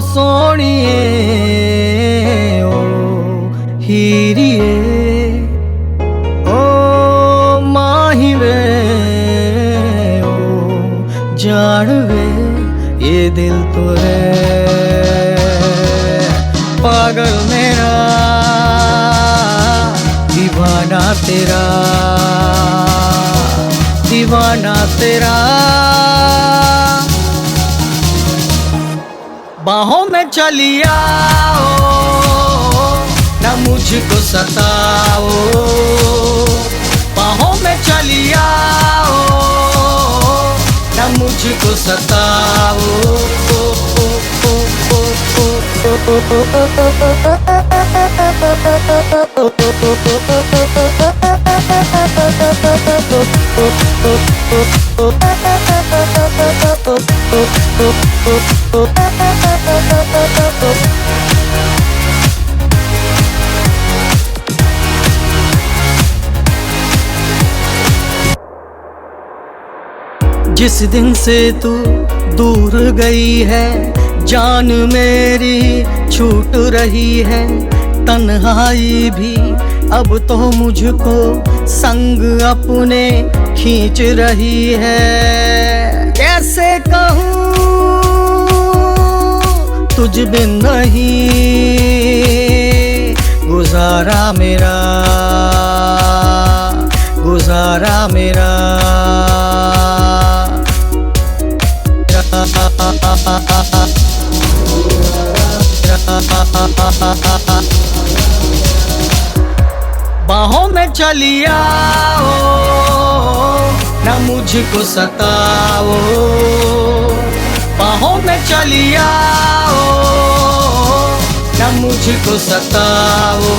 सोनिए ओ हीरिए ओ माही वे ओ जान वे ये दिल तो है पागल मेरा दीवाना तेरा दीवाना तेरा। बाहों में चली आओ ना मुझको सताओ, बाहों में चली आओ ना मुझको सताओ। जिस दिन से तू दूर गई है जान मेरी छूट रही है, तन्हाई भी अब तो मुझको संग अपने खींच रही है। कैसे कहूँ तुझ बिन नहीं गुजारा मेरा, गुजारा मेरा। बाहों में चली आओ ना मुझको सताओ, बाहों में चली आओ ना मुझको सताओ।